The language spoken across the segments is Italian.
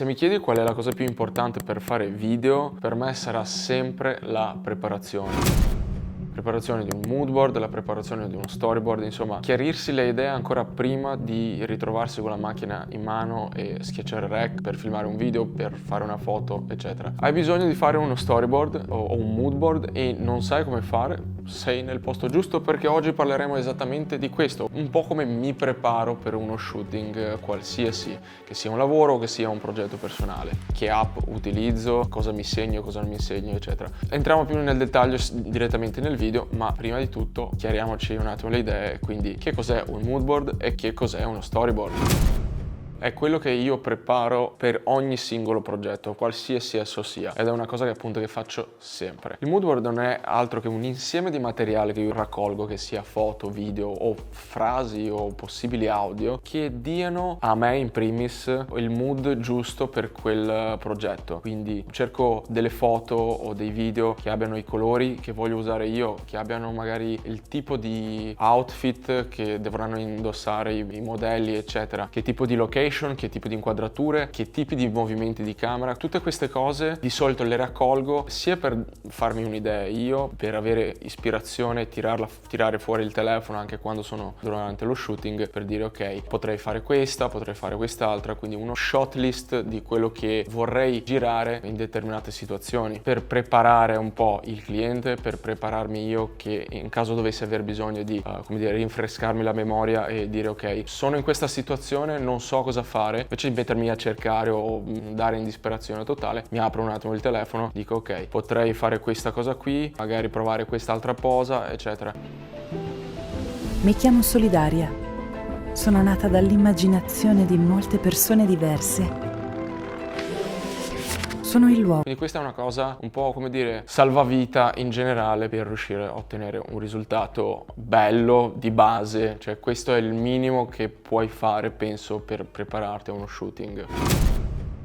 Se mi chiedi qual è la cosa più importante per fare video, per me sarà sempre la preparazione. Preparazione di un mood board, la preparazione di uno storyboard, insomma, chiarirsi le idee ancora prima di ritrovarsi con la macchina in mano e schiacciare rec per filmare un video, per fare una foto, eccetera. Hai bisogno di fare uno storyboard o un mood board e non sai come fare? Sei nel posto giusto, perché oggi parleremo esattamente di questo, un po' come mi preparo per uno shooting qualsiasi, che sia un lavoro o che sia un progetto personale, che app utilizzo, cosa mi segno, cosa non mi segno, eccetera. Entriamo più nel dettaglio direttamente nel video, ma prima di tutto chiariamoci un attimo le idee, quindi che cos'è un mood board e che cos'è uno storyboard. È quello che io preparo per ogni singolo progetto, qualsiasi esso sia, ed è una cosa che appunto che faccio sempre. Il mood board non è altro che un insieme di materiale che io raccolgo, che sia foto, video o frasi o possibili audio, che diano a me in primis il mood giusto per quel progetto. Quindi cerco delle foto o dei video che abbiano i colori che voglio usare io, che abbiano magari il tipo di outfit che dovranno indossare i modelli, eccetera, che tipo di location, che tipo di inquadrature, che tipi di movimenti di camera. Tutte queste cose di solito le raccolgo sia per farmi un'idea io, per avere ispirazione, tirare fuori il telefono anche quando sono durante lo shooting, per dire ok, potrei fare questa, potrei fare quest'altra, quindi uno shot list di quello che vorrei girare in determinate situazioni, per preparare un po' il cliente, per prepararmi io, che in caso dovessi aver bisogno di rinfrescarmi la memoria e dire ok, sono in questa situazione, non so cosa fare, invece di mettermi a cercare o dare in disperazione totale, mi apro un attimo il telefono, dico ok, potrei fare questa cosa qui, magari provare quest'altra posa, eccetera. Mi chiamo Solidaria. Sono nata dall'immaginazione di molte persone diverse. Sono il luogo. Quindi questa è una cosa un po' come dire salvavita in generale per riuscire a ottenere un risultato bello di base, cioè questo è il minimo che puoi fare, penso, per prepararti a uno shooting.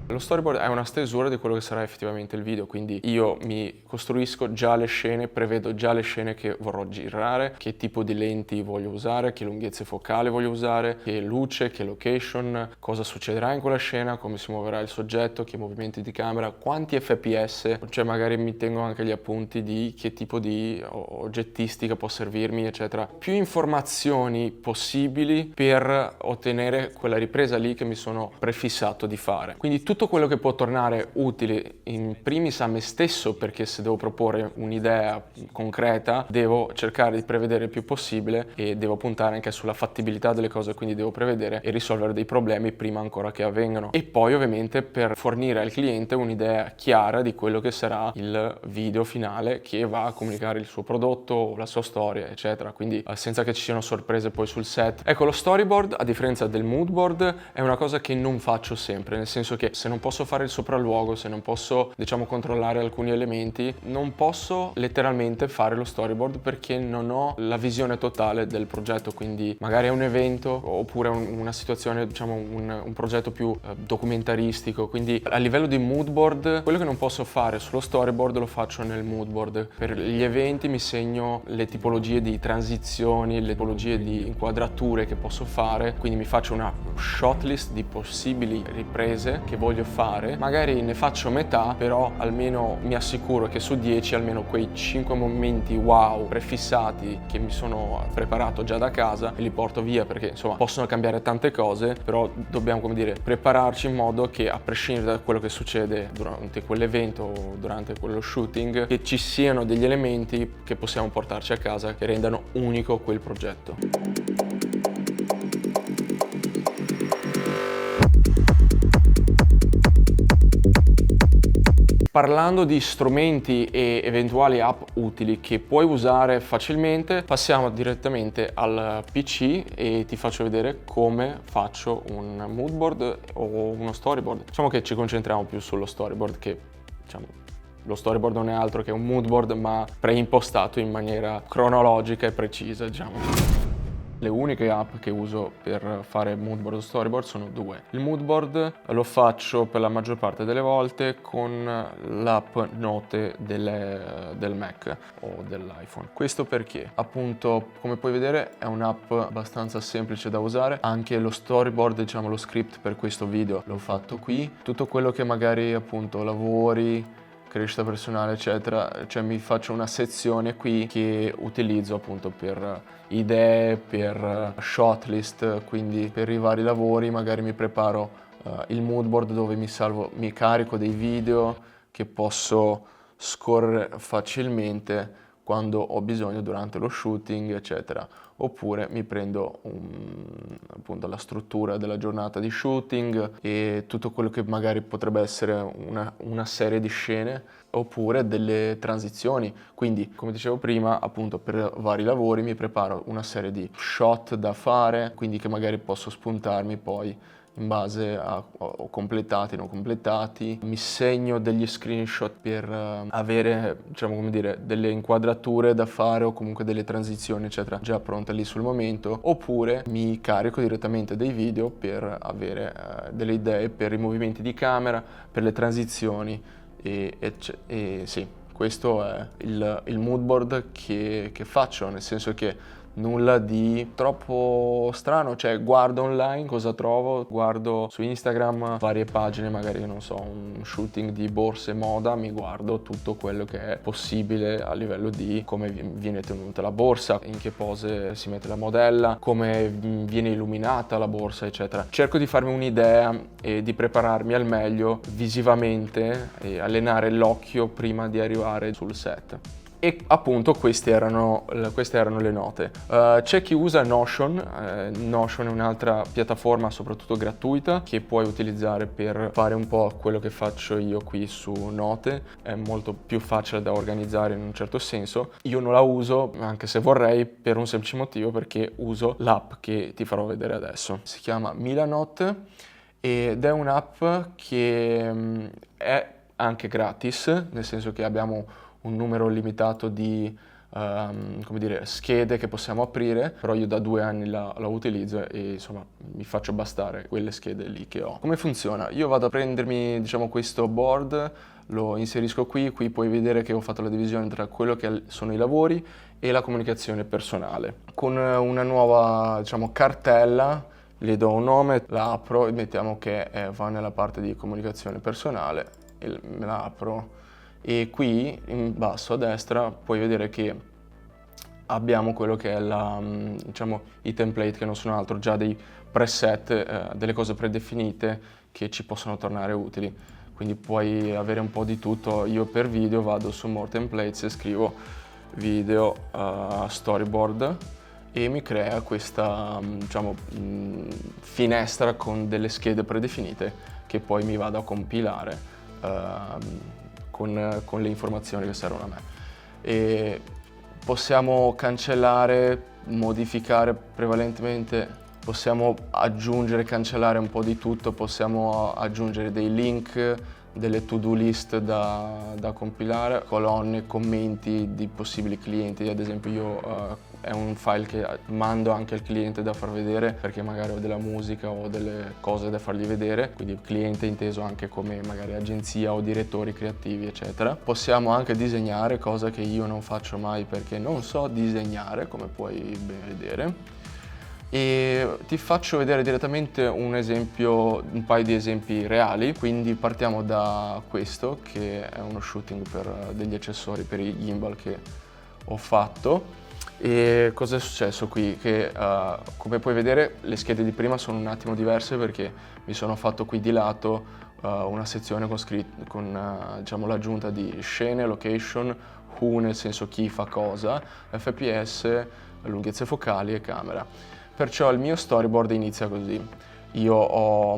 Lo storyboard è una stesura di quello che sarà effettivamente il video, quindi io mi costruisco già le scene, prevedo già le scene che vorrò girare, che tipo di lenti voglio usare, che lunghezze focali voglio usare, che luce, che location, cosa succederà in quella scena, come si muoverà il soggetto, che movimenti di camera, quanti fps, cioè magari mi tengo anche gli appunti di che tipo di oggettistica può servirmi, eccetera. Più informazioni possibili per ottenere quella ripresa lì che mi sono prefissato di fare. Quindi tutto quello che può tornare utile in primis a me stesso, perché se devo proporre un'idea concreta devo cercare di prevedere il più possibile e devo puntare anche sulla fattibilità delle cose, quindi devo prevedere e risolvere dei problemi prima ancora che avvengano. E poi ovviamente per fornire al cliente un'idea chiara di quello che sarà il video finale che va a comunicare il suo prodotto, la sua storia, eccetera, quindi senza che ci siano sorprese poi sul set. Ecco, lo storyboard, a differenza del mood board, è una cosa che non faccio sempre, nel senso che se non posso fare il sopralluogo, se non posso, diciamo, controllare alcuni elementi, non posso letteralmente fare lo storyboard perché non ho la visione totale del progetto, quindi magari è un evento oppure una situazione, diciamo, un progetto più documentaristico, quindi a livello di mood board, quello che non posso fare sullo storyboard lo faccio nel mood board. Per gli eventi mi segno le tipologie di transizioni, le tipologie di inquadrature che posso fare, quindi mi faccio una shot list di possibili riprese che voglio fare, magari ne faccio metà, però almeno mi assicuro che su 10 almeno quei 5 momenti wow prefissati che mi sono preparato già da casa e li porto via, perché insomma possono cambiare tante cose, però dobbiamo, come dire, prepararci in modo che a prescindere da quello che succede durante quell'evento o durante quello shooting, che ci siano degli elementi che possiamo portarci a casa che rendano unico quel progetto. Parlando di strumenti e eventuali app utili che puoi usare facilmente, passiamo direttamente al PC e ti faccio vedere come faccio un mood board o uno storyboard. Diciamo che ci concentriamo più sullo storyboard, che diciamo lo storyboard non è altro che un mood board ma preimpostato in maniera cronologica e precisa, diciamo. Le uniche app che uso per fare moodboard o storyboard sono due. Il moodboard lo faccio per la maggior parte delle volte con l'app Note del Mac o dell'iPhone. Questo perché, appunto, come puoi vedere, è un'app abbastanza semplice da usare. Anche lo storyboard, diciamo lo script per questo video l'ho fatto qui. Tutto quello che magari, appunto, lavori, crescita personale eccetera, cioè mi faccio una sezione qui che utilizzo appunto per idee, per shortlist, quindi per i vari lavori magari mi preparo il moodboard dove mi carico dei video che posso scorrere facilmente quando ho bisogno durante lo shooting eccetera, oppure mi prendo appunto la struttura della giornata di shooting e tutto quello che magari potrebbe essere una serie di scene oppure delle transizioni, quindi come dicevo prima appunto per vari lavori mi preparo una serie di shot da fare, quindi che magari posso spuntarmi poi in base a o completati, non completati, mi segno degli screenshot per avere, diciamo come dire, delle inquadrature da fare o comunque delle transizioni eccetera già pronte lì sul momento, oppure mi carico direttamente dei video per avere delle idee per i movimenti di camera, per le transizioni e sì, questo è il moodboard che faccio, nel senso che nulla di troppo strano, cioè guardo online cosa trovo, guardo su Instagram varie pagine, magari non so, un shooting di borse moda, mi guardo tutto quello che è possibile a livello di come viene tenuta la borsa, in che pose si mette la modella, come viene illuminata la borsa eccetera. Cerco di farmi un'idea e di prepararmi al meglio visivamente e allenare l'occhio prima di arrivare sul set. E appunto queste erano le note. C'è chi usa Notion. Notion è un'altra piattaforma soprattutto gratuita che puoi utilizzare per fare un po' quello che faccio io qui su Note. È molto più facile da organizzare in un certo senso. Io non la uso, anche se vorrei, per un semplice motivo, perché uso l'app che ti farò vedere adesso. Si chiama Milanote ed è un'app che è anche gratis, nel senso che abbiamo un numero limitato di come dire, schede che possiamo aprire, però io da 2 anni la utilizzo e insomma mi faccio bastare quelle schede lì che ho. Come funziona? Io vado a prendermi, diciamo, questo board, lo inserisco qui puoi vedere che ho fatto la divisione tra quello che sono i lavori e la comunicazione personale. Con una nuova, diciamo, cartella le do un nome, la apro e mettiamo che va nella parte di comunicazione personale e me la apro. E qui in basso a destra puoi vedere che abbiamo quello che è diciamo, i template, che non sono altro già dei preset, delle cose predefinite che ci possono tornare utili. Quindi puoi avere un po' di tutto. Io per video vado su More Templates e scrivo video storyboard e mi crea questa, diciamo, finestra con delle schede predefinite che poi mi vado a compilare con le informazioni che servono a me. E possiamo cancellare, modificare prevalentemente, possiamo aggiungere, cancellare un po' di tutto, possiamo aggiungere dei link, delle to-do list da compilare, colonne, commenti di possibili clienti. Ad esempio io è un file che mando anche al cliente da far vedere perché magari ho della musica o delle cose da fargli vedere, quindi cliente inteso anche come magari agenzia o direttori creativi eccetera. Possiamo anche disegnare, cosa che io non faccio mai perché non so disegnare, come puoi ben vedere. E ti faccio vedere direttamente un paio di esempi reali, quindi partiamo da questo che è uno shooting per degli accessori per i gimbal che ho fatto. E cosa è successo qui? Che come puoi vedere le schede di prima sono un attimo diverse perché mi sono fatto qui di lato una sezione con diciamo, l'aggiunta di scene, location, who nel senso chi fa cosa, fps, lunghezze focali e camera. Perciò il mio storyboard inizia così. Io ho,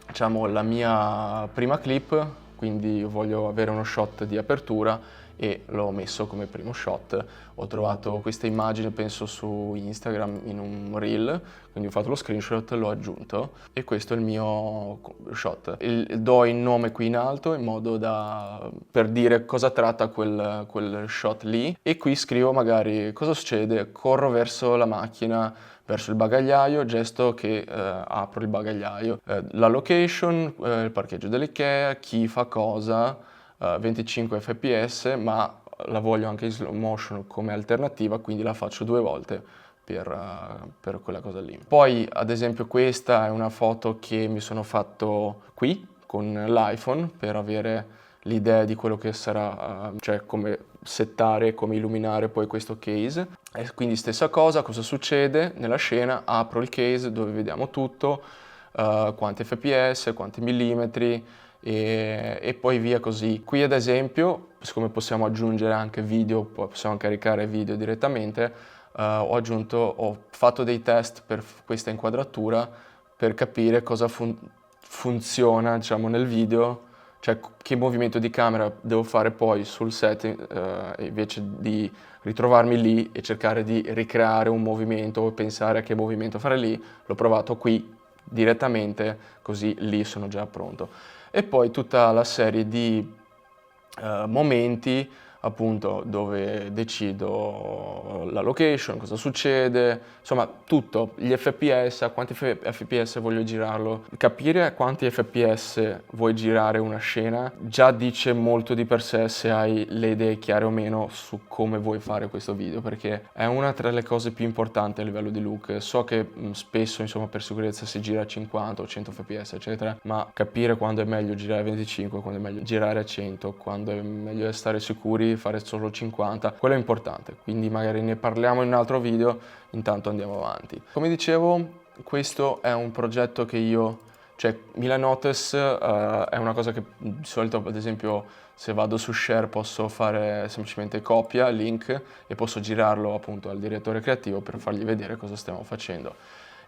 diciamo, la mia prima clip, quindi voglio avere uno shot di apertura e l'ho messo come primo shot. Ho trovato questa immagine, penso su Instagram, in un reel, quindi ho fatto lo screenshot, l'ho aggiunto e questo è il mio shot. Do il nome qui in alto in modo da per dire cosa tratta quel shot lì, e qui scrivo magari cosa succede, corro verso la macchina, verso il bagagliaio, gesto che apro il bagagliaio, la location, il parcheggio dell'IKEA, chi fa cosa, 25 fps, ma la voglio anche in slow motion come alternativa, quindi la faccio 2 volte per quella cosa lì. Poi ad esempio questa è una foto che mi sono fatto qui con l'iPhone per avere l'idea di quello che sarà, cioè come settare, come illuminare poi questo case. E quindi stessa cosa, cosa succede nella scena? Apro il case dove vediamo tutto, quanti fps, quanti millimetri e poi via così. Qui ad esempio, siccome possiamo aggiungere anche video, possiamo caricare video direttamente, ho fatto dei test per questa inquadratura per capire cosa funziona, diciamo, nel video, cioè che movimento di camera devo fare poi sul set, invece di ritrovarmi lì e cercare di ricreare un movimento o pensare a che movimento fare lì, l'ho provato qui direttamente, così lì sono già pronto. E poi tutta la serie di momenti appunto dove decido la location, cosa succede, insomma tutto, gli fps, a quanti fps voglio girarlo. Capire a quanti fps vuoi girare una scena già dice molto di per sé se hai le idee chiare o meno su come vuoi fare questo video, perché è una tra le cose più importanti a livello di look. So che spesso, insomma, per sicurezza si gira a 50 o 100 fps eccetera, ma capire quando è meglio girare a 25, quando è meglio girare a 100, quando è meglio stare sicuri fare solo 50, quello è importante, quindi magari ne parliamo in un altro video, intanto andiamo avanti. Come dicevo, questo è un progetto che cioè Mila Notes è una cosa che di solito, ad esempio, se vado su Share posso fare semplicemente copia, link, e posso girarlo appunto al direttore creativo per fargli vedere cosa stiamo facendo.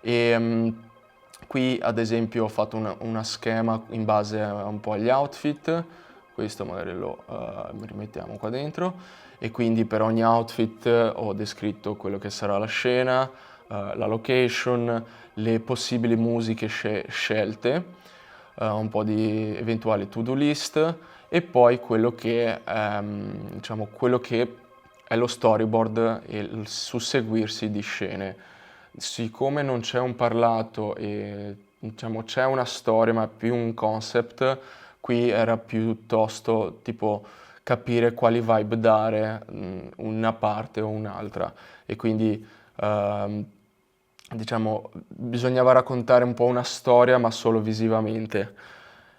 Qui ad esempio ho fatto una schema in base un po' agli outfit. Questo magari lo rimettiamo qua dentro, e quindi per ogni outfit ho descritto quello che sarà la scena, la location, le possibili musiche scelte, un po' di eventuali to-do list, e poi quello che diciamo, quello che è lo storyboard e il susseguirsi di scene. Siccome non c'è un parlato e diciamo c'è una storia ma più un concept, qui era piuttosto tipo capire quali vibe dare una parte o un'altra, e quindi diciamo bisognava raccontare un po' una storia ma solo visivamente.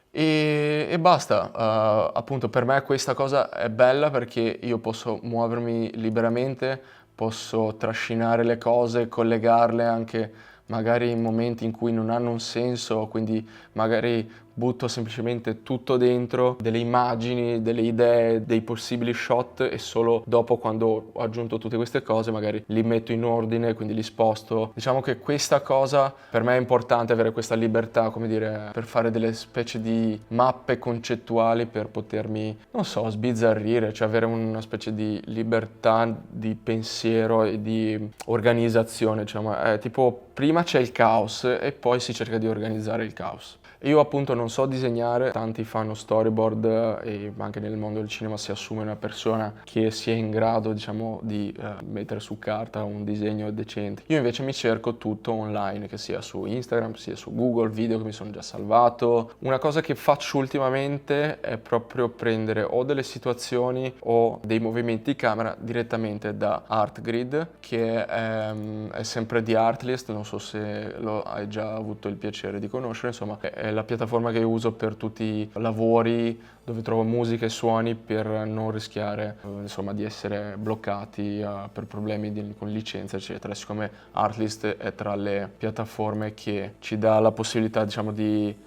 E basta, appunto per me questa cosa è bella perché io posso muovermi liberamente, posso trascinare le cose, collegarle anche magari in momenti in cui non hanno un senso, quindi magari butto semplicemente tutto dentro, delle immagini, delle idee, dei possibili shot, e solo dopo, quando ho aggiunto tutte queste cose, magari li metto in ordine, quindi li sposto. Diciamo che questa cosa per me è importante, avere questa libertà, come dire, per fare delle specie di mappe concettuali per potermi, non so, sbizzarrire, cioè avere una specie di libertà di pensiero e di organizzazione, diciamo. È tipo prima c'è il caos e poi si cerca di organizzare il caos. Io appunto non so disegnare, tanti fanno storyboard e anche nel mondo del cinema si assume una persona che sia in grado, diciamo, di mettere su carta un disegno decente. Io invece mi cerco tutto online, che sia su Instagram, sia su Google, video che mi sono già salvato. Una cosa che faccio ultimamente è proprio prendere o delle situazioni o dei movimenti di camera direttamente da Artgrid, che è sempre di Artlist, non so se lo hai già avuto il piacere di conoscere, insomma è la piattaforma che uso per tutti i lavori dove trovo musica e suoni per non rischiare insomma di essere bloccati per problemi con licenza eccetera. Siccome Artlist è tra le piattaforme che ci dà la possibilità, diciamo,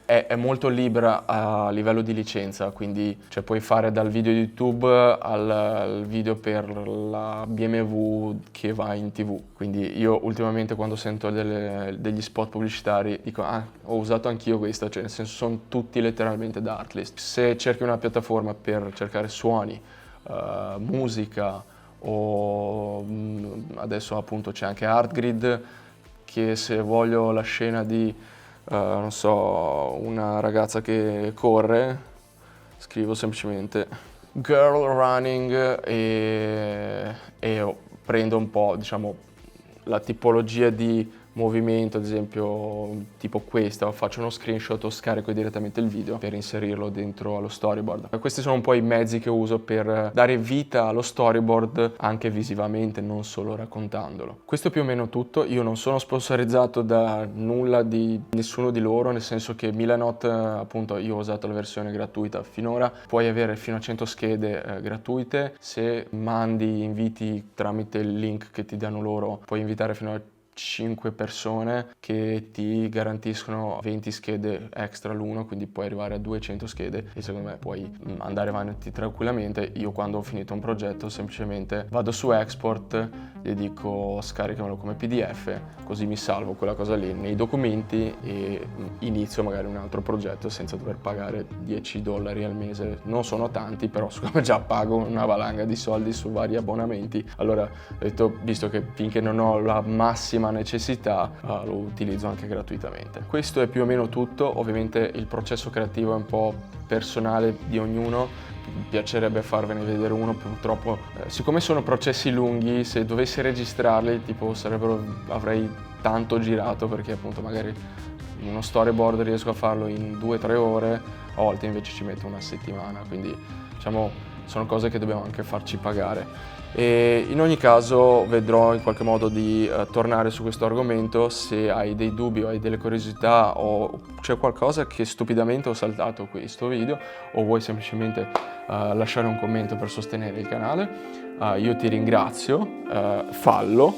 è molto libera a livello di licenza, quindi cioè, puoi fare dal video di YouTube al video per la BMW che va in TV. Quindi io ultimamente quando sento degli spot pubblicitari dico ho usato anch'io questo, cioè nel senso sono tutti letteralmente da Artlist. Se cerchi una piattaforma per cercare suoni musica o adesso appunto c'è anche ArtGrid, che se voglio la scena di, non so, una ragazza che corre, scrivo semplicemente girl running e prendo un po', diciamo, la tipologia di movimento, ad esempio tipo questa, faccio uno screenshot o scarico direttamente il video per inserirlo dentro allo storyboard. Questi sono un po' i mezzi che uso per dare vita allo storyboard anche visivamente, non solo raccontandolo. Questo è più o meno tutto. Io non sono sponsorizzato da nulla di nessuno di loro, nel senso che Milanote, appunto, io ho usato la versione gratuita finora, puoi avere fino a 100 schede gratuite. Se mandi inviti tramite il link che ti danno loro, puoi invitare fino a 5 persone che ti garantiscono 20 schede extra l'uno, quindi puoi arrivare a 200 schede e secondo me puoi andare avanti tranquillamente. Io quando ho finito un progetto semplicemente vado su export e dico scaricamelo come PDF, così mi salvo quella cosa lì nei documenti e inizio magari un altro progetto senza dover pagare $10 al mese. Non sono tanti, però siccome già pago una valanga di soldi su vari abbonamenti, allora ho detto, visto che finché non ho la massima necessità, lo utilizzo anche gratuitamente. Questo è più o meno tutto. Ovviamente il processo creativo è un po' personale di ognuno, mi piacerebbe farvene vedere uno, purtroppo siccome sono processi lunghi, se dovessi registrarli tipo avrei tanto girato, perché appunto magari uno storyboard riesco a farlo in 2-3 ore, a volte invece ci metto una settimana, quindi diciamo sono cose che dobbiamo anche farci pagare. E in ogni caso vedrò in qualche modo di tornare su questo argomento. Se hai dei dubbi o hai delle curiosità o c'è qualcosa che stupidamente ho saltato qui in sto video o vuoi semplicemente lasciare un commento per sostenere il canale, io ti ringrazio, fallo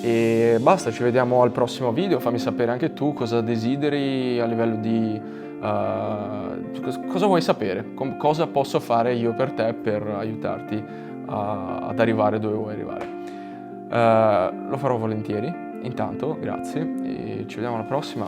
e basta, ci vediamo al prossimo video. Fammi sapere anche tu cosa desideri a livello di cosa vuoi sapere, cosa posso fare io per te per aiutarti ad arrivare dove vuoi arrivare. Lo farò volentieri. Intanto grazie e ci vediamo alla prossima.